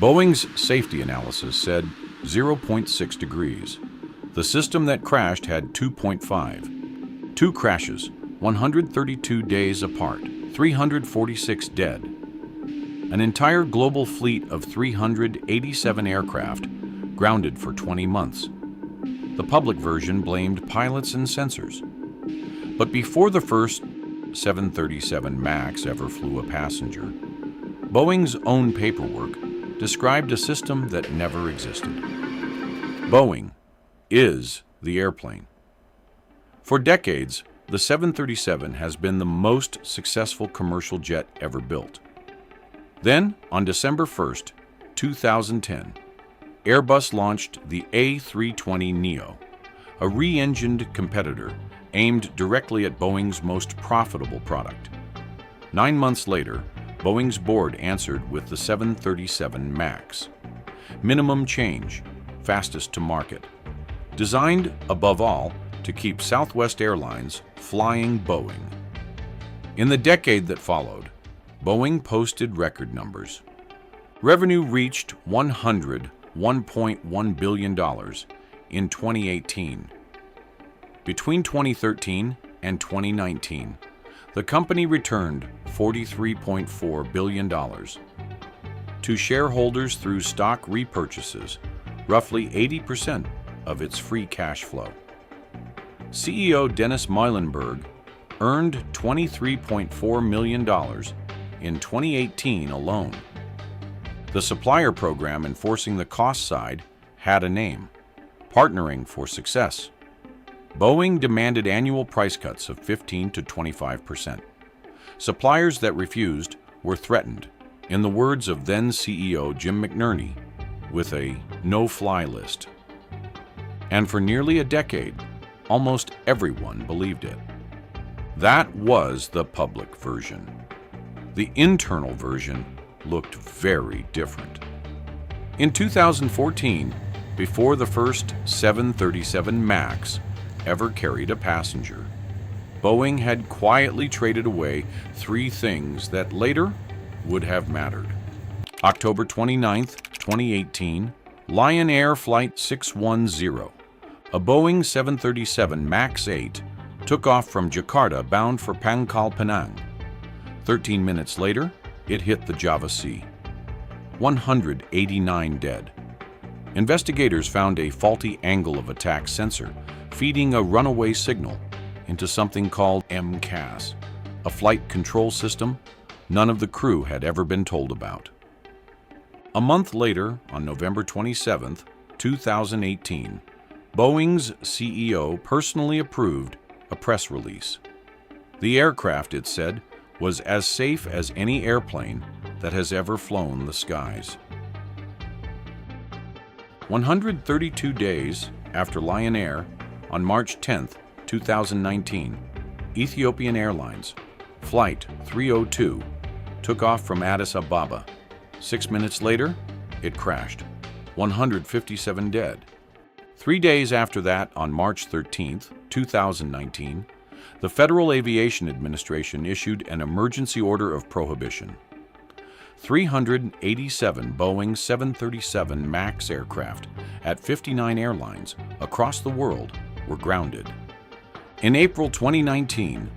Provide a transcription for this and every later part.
Boeing's safety analysis said 0.6 degrees. The system that crashed had 2.5. Two crashes, 132 days apart, 346 dead. An entire global fleet of 387 aircraft grounded for 20 months. The public version blamed pilots and sensors. But before the first 737 MAX ever flew a passenger, Boeing's own paperwork described a system that never existed. Boeing is the airplane. For decades, the 737 has been the most successful commercial jet ever built. Then, on December 1st, 2010, Airbus launched the A320neo, a re-engined competitor aimed directly at Boeing's most profitable product. 9 months later, Boeing's board answered with the 737 MAX. Minimum change, fastest to market. Designed, above all, to keep Southwest Airlines flying Boeing. In the decade that followed, Boeing posted record numbers. Revenue reached $101.1 billion in 2018. Between 2013 and 2019, the company returned $43.4 billion to shareholders through stock repurchases, roughly 80% of its free cash flow. CEO Dennis Muilenburg earned $23.4 million in 2018 alone. The supplier program enforcing the cost side had a name: Partnering for Success. Boeing demanded annual price cuts of 15 to 25%. Suppliers that refused were threatened, in the words of then CEO Jim McNerney, with a no-fly list. And for nearly a decade, almost everyone believed it. That was the public version. The internal version looked very different. In 2014, before the first 737 MAX ever carried a passenger, Boeing had quietly traded away 3 things that later would have mattered. October 29, 2018, Lion Air Flight 610, a Boeing 737 MAX 8, took off from Jakarta bound for Pangkal Pinang. 13 minutes later, it hit the Java Sea. 189 dead. Investigators found a faulty angle of attack sensor feeding a runaway signal into something called MCAS, a flight control system none of the crew had ever been told about. A month later, on November 27, 2018, Boeing's CEO personally approved a press release. The aircraft, it said, was as safe as any airplane that has ever flown the skies. 132 days after Lion Air, on March 10, 2019, Ethiopian Airlines, Flight 302, took off from Addis Ababa. 6 minutes later, it crashed. 157 dead. 3 days after that, on March 13, 2019, the Federal Aviation Administration issued an emergency order of prohibition. 387 Boeing 737 MAX aircraft at 59 airlines across the world were grounded. In April 2019,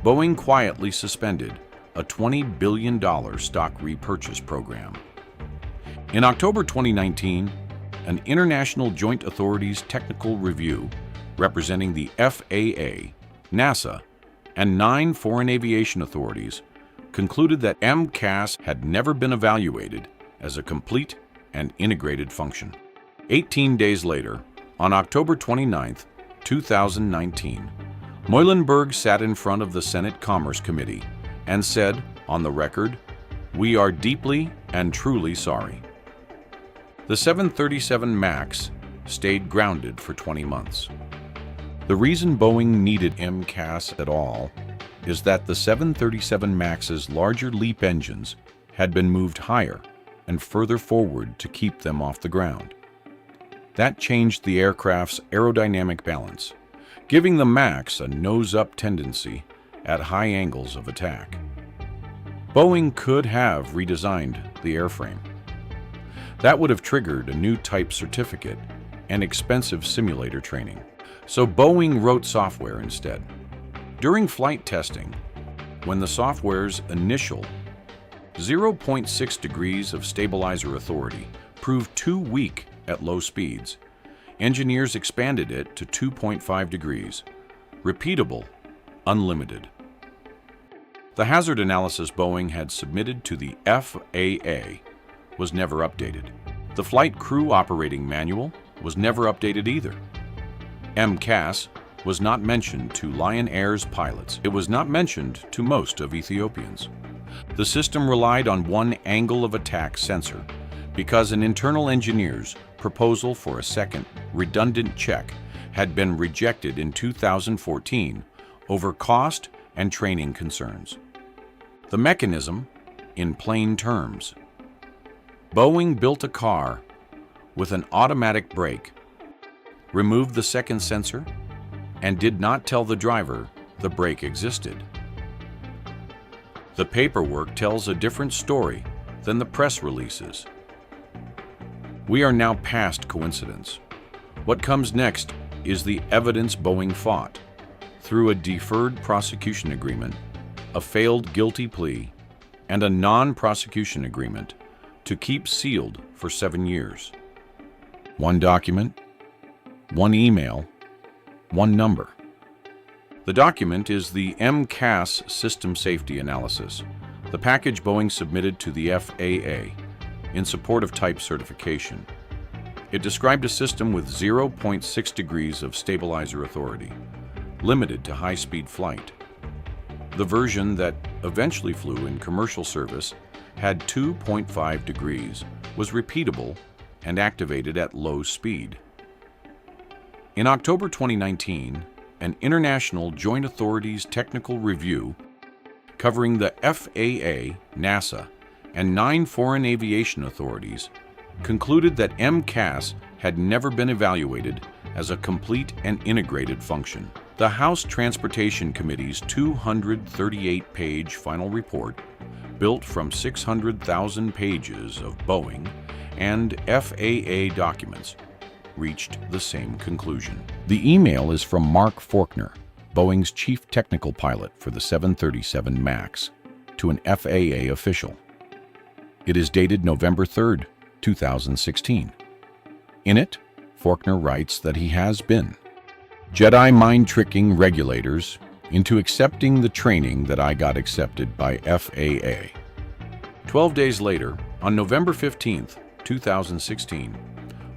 Boeing quietly suspended a $20 billion stock repurchase program. In October 2019, an International Joint Authorities technical review representing the FAA, NASA, and 9 foreign aviation authorities concluded that MCAS had never been evaluated as a complete and integrated function. 18 days later, on October 29, 2019, Muilenburg sat in front of the Senate Commerce Committee and said, on the record, "We are deeply and truly sorry." The 737 MAX stayed grounded for 20 months. The reason Boeing needed MCAS at all is that the 737 MAX's larger LEAP engines had been moved higher and further forward to keep them off the ground. That changed the aircraft's aerodynamic balance, giving the MAX a nose-up tendency at high angles of attack. Boeing could have redesigned the airframe. That would have triggered a new type certificate and expensive simulator training. So Boeing wrote software instead. During flight testing, when the software's initial 0.6 degrees of stabilizer authority proved too weak at low speeds, engineers expanded it to 2.5 degrees, repeatable, unlimited. The hazard analysis Boeing had submitted to the FAA was never updated. The Flight Crew Operating Manual was never updated either. MCAS was not mentioned to Lion Air's pilots. It was not mentioned to most of Ethiopians. The system relied on one angle of attack sensor because an internal engineer's proposal for a second redundant check had been rejected in 2014 over cost and training concerns. The mechanism, in plain terms: Boeing built a car with an automatic brake, removed the second sensor, and did not tell the driver the brake existed. The paperwork tells a different story than the press releases. We are now past coincidence. What comes next is the evidence Boeing fought through a deferred prosecution agreement, a failed guilty plea, and a non-prosecution agreement to keep sealed for 7 years. One document, one email, one number. The document is the MCAS System Safety Analysis, the package Boeing submitted to the FAA in support of type certification. It described a system with 0.6 degrees of stabilizer authority, limited to high-speed flight. The version that eventually flew in commercial service had 2.5 degrees, was repeatable, and activated at low speed. In October 2019, an International Joint Authorities technical review covering the FAA, NASA, and 9 foreign aviation authorities concluded that MCAS had never been evaluated as a complete and integrated function. The House Transportation Committee's 238-page final report, built from 600,000 pages of Boeing and FAA documents, reached the same conclusion. The email is from Mark Faulkner, Boeing's chief technical pilot for the 737 MAX, to an FAA official. It is dated November 3, 2016. In it, Faulkner writes that he has been Jedi mind-tricking regulators into accepting the training that I got accepted by FAA. 12 days later, on November 15, 2016,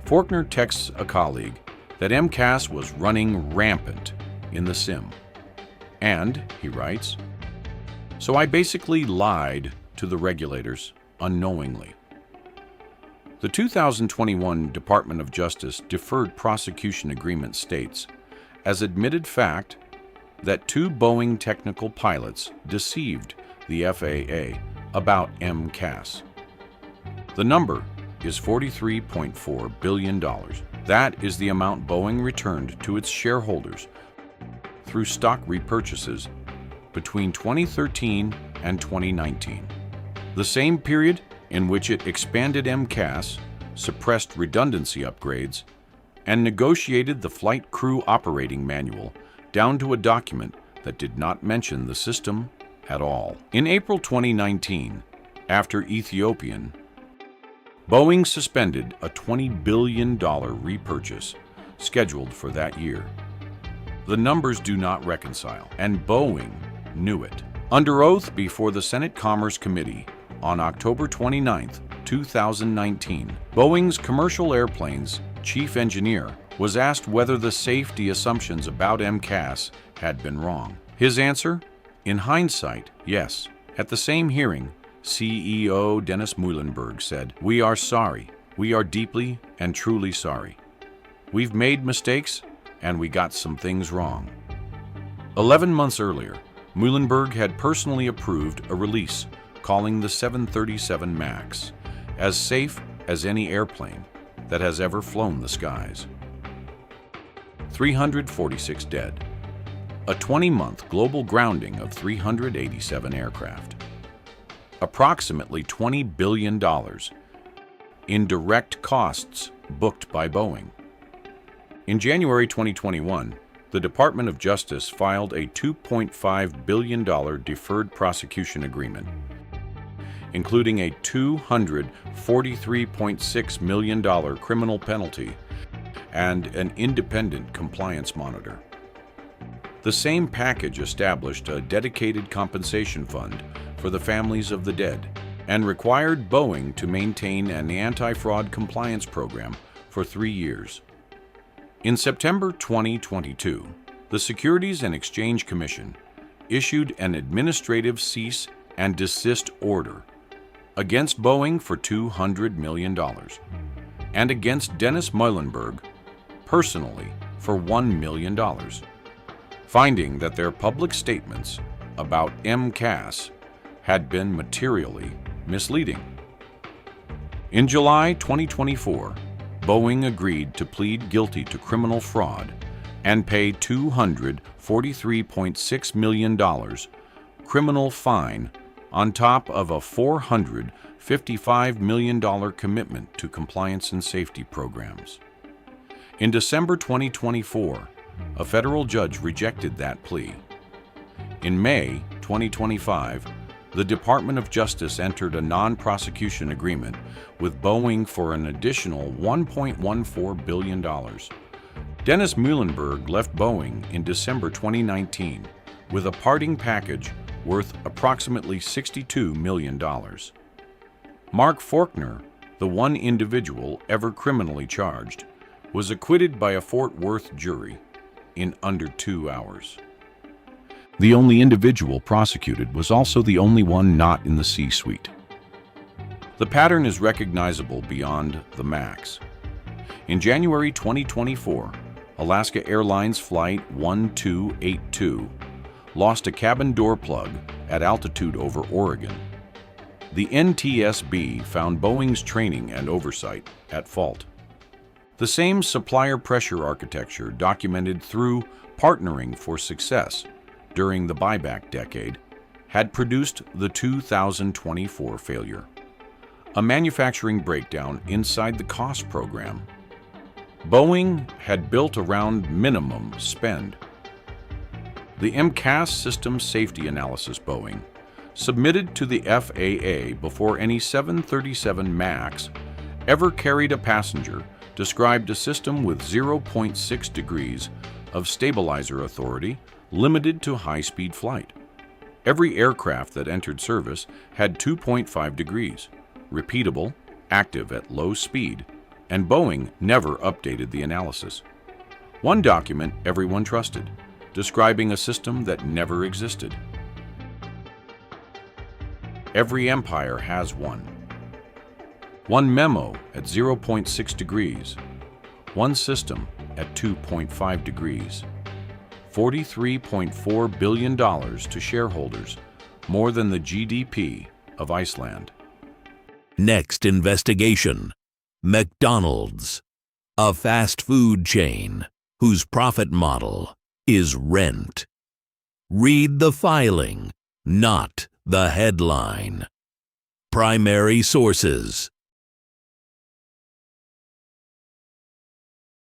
Faulkner texts a colleague that MCAS was running rampant in the sim. And, he writes, "So I basically lied to the regulators unknowingly." The 2021 Department of Justice Deferred Prosecution Agreement states, as admitted fact, that 2 Boeing technical pilots deceived the FAA about MCAS. The number is $43.4 billion. That is the amount Boeing returned to its shareholders through stock repurchases between 2013 and 2019, the same period in which it expanded MCAS, suppressed redundancy upgrades, and negotiated the Flight Crew Operating Manual down to a document that did not mention the system at all. In April 2019, after Ethiopian, Boeing suspended a $20 billion repurchase scheduled for that year. The numbers do not reconcile, and Boeing knew it. Under oath before the Senate Commerce Committee on October 29, 2019, Boeing's commercial airplanes chief engineer was asked whether the safety assumptions about MCAS had been wrong. His answer? In hindsight, yes. At the same hearing, CEO Dennis Muilenburg said, "We are sorry. We are deeply and truly sorry. We've made mistakes and we got some things wrong." 11 months earlier, Muilenburg had personally approved a release calling the 737 MAX as safe as any airplane that has ever flown the skies. 346 dead. A 20-month global grounding of 387 aircraft. Approximately $20 billion in direct costs booked by Boeing. In January 2021, the Department of Justice filed a $2.5 billion deferred prosecution agreement, including a $243.6 million criminal penalty and an independent compliance monitor. The same package established a dedicated compensation fund for the families of the dead and required Boeing to maintain an anti-fraud compliance program for 3 years. In September 2022, the Securities and Exchange Commission issued an administrative cease and desist order against Boeing for $200 million and against Dennis Muilenburg personally for $1 million, finding that their public statements about MCAS had been materially misleading. In July 2024, Boeing agreed to plead guilty to criminal fraud and pay $243.6 million criminal fine on top of a $455 million commitment to compliance and safety programs. In December 2024, a federal judge rejected that plea. In May 2025, the Department of Justice entered a non-prosecution agreement with Boeing for an additional $1.14 billion. Dennis Muilenburg left Boeing in December 2019 with a parting package worth approximately $62 million. Mark Faulkner, the one individual ever criminally charged, was acquitted by a Fort Worth jury in under 2 hours. The only individual prosecuted was also the only one not in the C-suite. The pattern is recognizable beyond the MAX. In January 2024, Alaska Airlines Flight 1282 lost a cabin door plug at altitude over Oregon. The NTSB found Boeing's training and oversight at fault. The same supplier pressure architecture documented through Partnering for Success during the buyback decade had produced the 2024 failure, a manufacturing breakdown inside the cost program. Boeing had built around minimum spend. The MCAS system safety analysis Boeing submitted to the FAA before any 737 MAX ever carried a passenger described a system with 0.6 degrees of stabilizer authority limited to high-speed flight. Every aircraft that entered service had 2.5 degrees, repeatable, active at low speed, and Boeing never updated the analysis. One document everyone trusted, describing a system that never existed. Every empire has one. One memo at 0.6 degrees, one system at 2.5 degrees. $43.4 billion to shareholders, more than the GDP of Iceland. Next investigation: McDonald's, a fast food chain whose profit model is rent. Read the filing, not the headline. Primary sources: